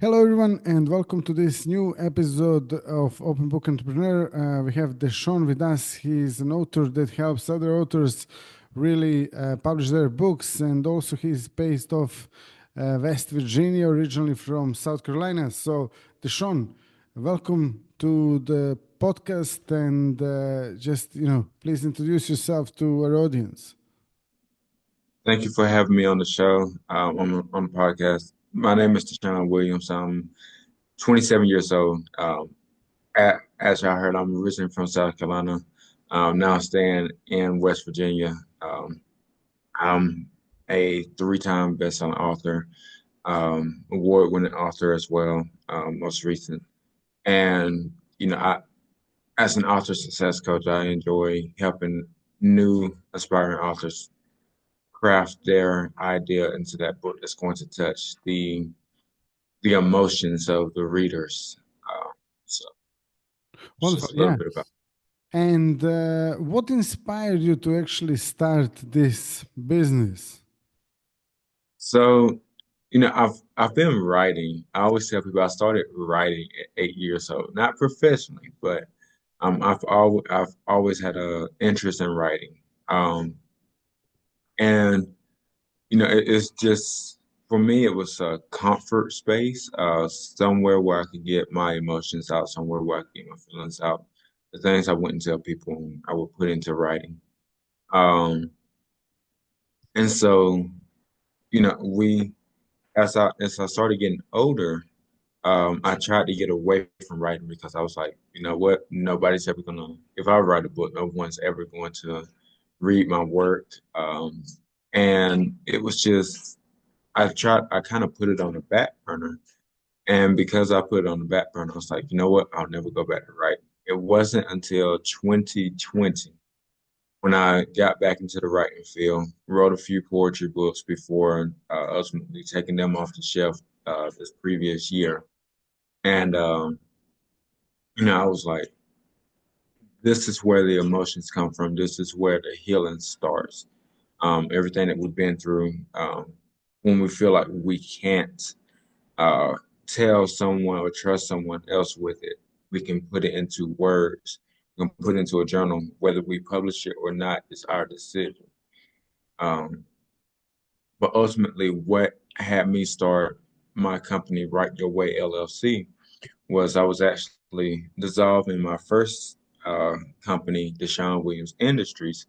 Hello, everyone, and welcome to this new episode of Open Book Entrepreneur. We have DeShaun with us. He's an author that helps other authors really publish their books, and also he's based off West Virginia, originally from South Carolina. So, DeShaun, welcome to the podcast, and please introduce yourself to our audience. Thank you for having me on the show, on the podcast. My name is DeShaun Williams. I'm 27 years old. As y'all heard, I'm originally from South Carolina, now staying in West Virginia. I'm a three-time best-selling author, award-winning author as well, most recent. And, as an author success coach, I enjoy helping new aspiring authors craft their idea into that book that's going to touch the emotions of the readers. So it's Wonderful, just a little yeah. bit about. And what inspired you to actually start this business? So, I've been writing. I always tell people I started writing at 8 years old, not professionally, but I've always had a interest in writing. And it's just for me, it was a comfort space, somewhere where I could get my emotions out, somewhere where I could get my feelings out. The things I wouldn't tell people, I would put into writing. Um, and so, we as I started getting older, I tried to get away from writing because I was like, you know what, nobody's ever gonna. If I write a book, no one's ever going to read my work. And it was just I kind of put it on the back burner. And because I put it on the back burner, I was like, you know what? I'll never go back to writing. It wasn't until 2020 when I got back into the writing field, wrote a few poetry books before ultimately taking them off the shelf this previous year. And, I was like, this is where the emotions come from. This is where the healing starts. Everything that we've been through, when we feel like we can't uh, tell someone or trust someone else with it. We can put it into words. We can put it into a journal. Whether we publish it or not is our decision. Um, but ultimately, what had me start my company, Write Your Way LLC, was I was actually dissolving my first company, DeShaun Williams Industries.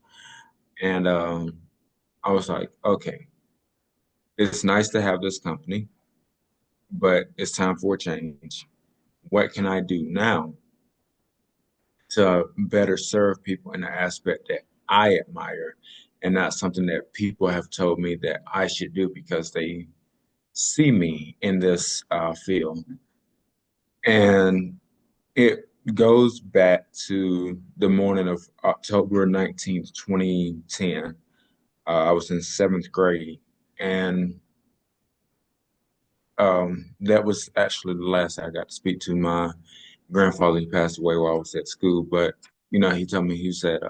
And I was like, okay, it's nice to have this company, but it's time for a change. What can I do now to better serve people in an aspect that I admire and not something that people have told me that I should do because they see me in this field? And it goes back to the morning of October 19th, 2010. I was in seventh grade, and that was actually the last I got to speak to my grandfather. He passed away while I was at school, but he told me he said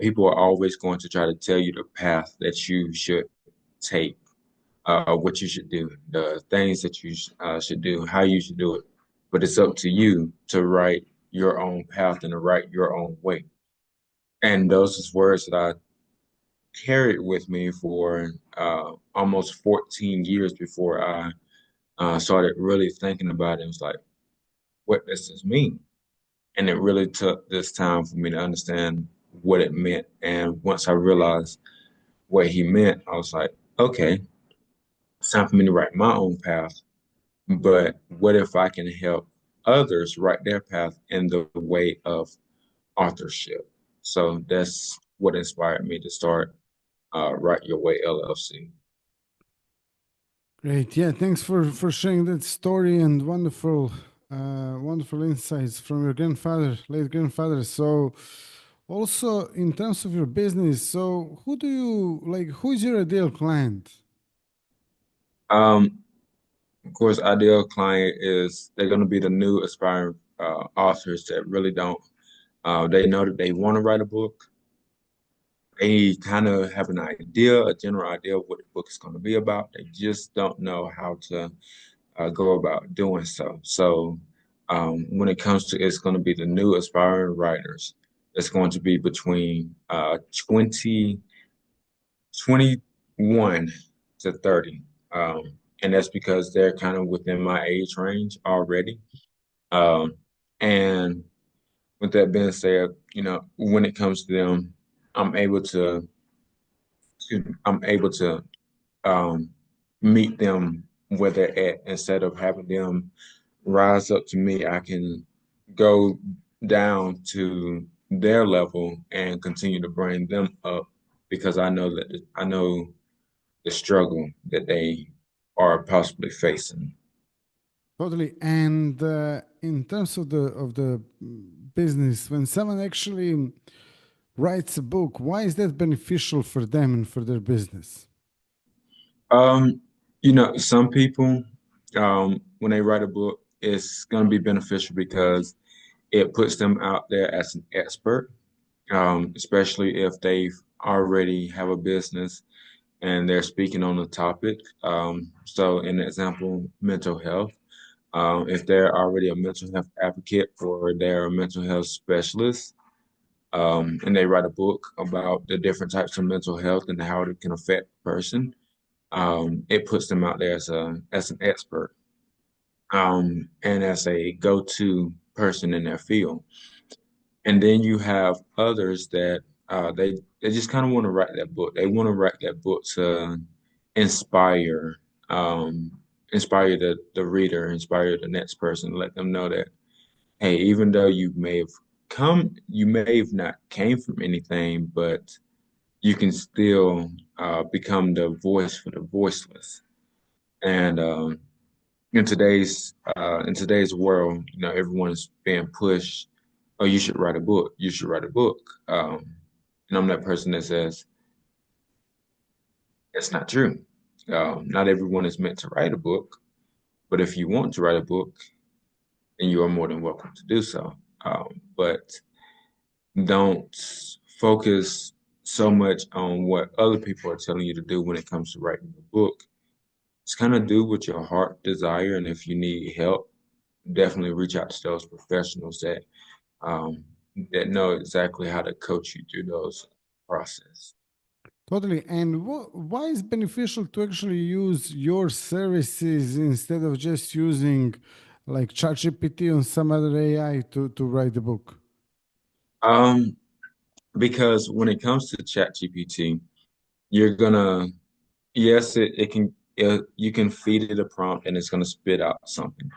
people are always going to try to tell you the path that you should take, what you should do, the things that you should do, how you should do it. But it's up to you to write your own path and to write your own way. And those is words that I carried with me for almost 14 years before I started really thinking about it. It was like, what does this mean? And it really took this time for me to understand what it meant. And once I realized what he meant, I was like, okay, it's time for me to write my own path. But what if I can help others write their path in the way of authorship? So that's what inspired me to start Write Your Way LLC. Great. Yeah, thanks for sharing that story and wonderful insights from your grandfather, late grandfather. So, also in terms of your business, so who do you like? Who is your ideal client? Um, of course, ideal client is they're going to be the new aspiring authors that really don't. They know that they want to write a book. They kind of have an idea, a general idea of what the book is going to be about. They just don't know how to go about doing so. So when it comes to, it's going to be the new aspiring writers. It's going to be between 21 to 30. Um, and that's because they're kind of within my age range already. Um, and with that being said, when it comes to them, I'm able to, I'm able to um, meet them where they're at instead of having them rise up to me. I can go down to their level and continue to bring them up because I know the struggle that they are possibly facing. Totally. And in terms of the business, when someone actually writes a book, why is that beneficial for them and for their business? Um, some people, when they write a book, it's going to be beneficial because it puts them out there as an expert, especially if they've already have a business and they're speaking on a topic. So, an example, mental health. If they're already a mental health advocate or they're a mental health specialist, and they write a book about the different types of mental health and how it can affect a person, it puts them out there as an expert, and as a go-to person in their field. And then you have others that they just kind of want to write that book. They want to write that book to inspire um, inspire the reader, inspire the next person, let them know that hey, even though you may have not came from anything, but you can still become the voice for the voiceless. And in today's world, everyone's being pushed. Oh, you should write a book. You should write a book. And I'm that person that says that's not true. Not everyone is meant to write a book, but if you want to write a book, then you are more than welcome to do so. But don't focus so much on what other people are telling you to do when it comes to writing a book. Just kind of do what your heart desire, and if you need help, definitely reach out to those professionals um, that know exactly how to coach you through those process. Totally. And why is beneficial to actually use your services instead of just using like ChatGPT or some other AI to write the book? Um, because when it comes to ChatGPT, you're gonna, yes, you can feed it a prompt and it's gonna spit out something.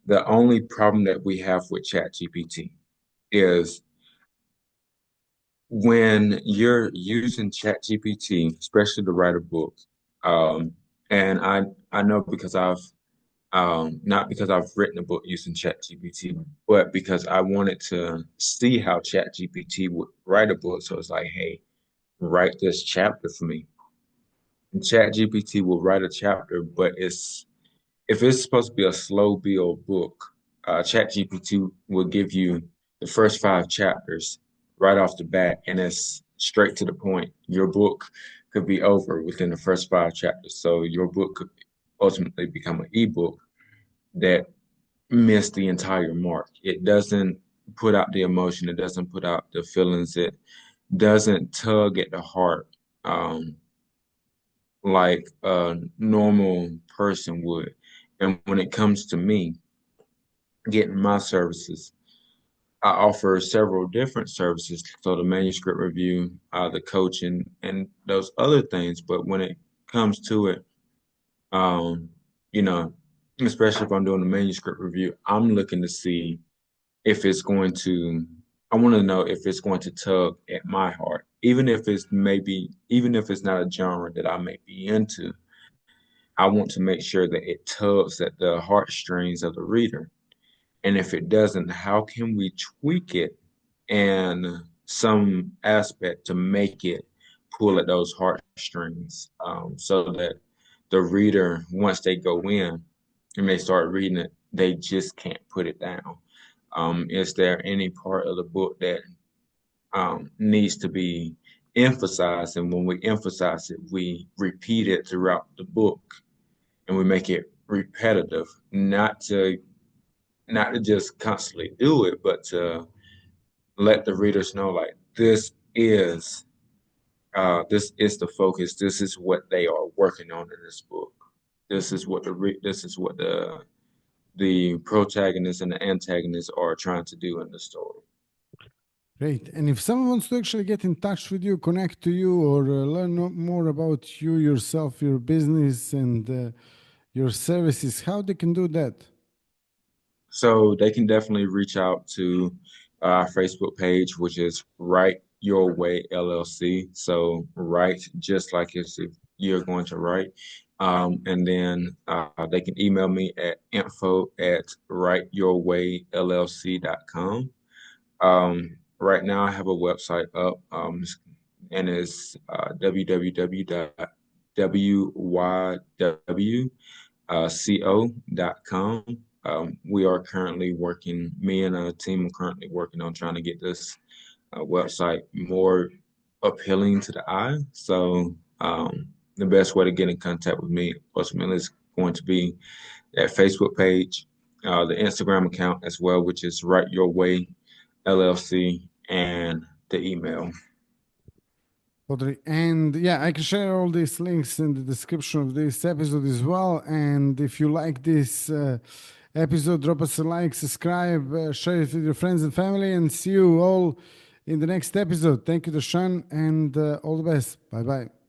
The only problem that we have with ChatGPT is when you're using ChatGPT, especially to write a book, um, and I know because I've not because I've written a book using ChatGPT, but because I wanted to see how ChatGPT would write a book. So it's like, hey, write this chapter for me. And ChatGPT will write a chapter, but if it's supposed to be a slow build book, ChatGPT will give you the first 5 chapters right off the bat, and it's straight to the point. Your book could be over within the first 5 chapters. So your book could ultimately become an ebook that missed the entire mark. It doesn't put out the emotion, it doesn't put out the feelings, it doesn't tug at the heart. Like a normal person would. And when it comes to me getting my services, I offer several different services. So the manuscript review, the coaching, and those other things. But when it comes to it, um, you know, especially if I'm doing a manuscript review, I'm looking to see if it's going to, I want to know if it's going to tug at my heart, even if it's not a genre that I may be into. I want to make sure that it tugs at the heartstrings of the reader. And if it doesn't, how can we tweak it in some aspect to make it pull at those heartstrings, so that the reader, once they go in and they start reading it, they just can't put it down. Is there any part of the book that needs to be emphasized? And when we emphasize it, we repeat it throughout the book and we make it repetitive, not to just constantly do it, but to let the readers know like this is the focus. This is what they are working on in this book. This is what the protagonist and the antagonist are trying to do in the story. Great. And if someone wants to actually get in touch with you, connect to you, or learn more about you yourself, your business, and your services, how they can do that? So they can definitely reach out to our Facebook page, which is Write Your Way LLC. So write just like if you're going to write. And then they can email me at info@writeyourwayllc.com. Right now, I have a website up, and it's www.wywco.com. We are currently working, me and a team are currently working on trying to get this website more appealing to the eye. So the best way to get in contact with me ultimately is going to be that Facebook page, the Instagram account as well, which is Write Your Way LLC, and the email. Totally. And yeah, I can share all these links in the description of this episode as well. And if you like this episode, drop us a like, subscribe, share it with your friends and family, and see you all in the next episode. Thank you, DeShaun, and all the best. Bye bye.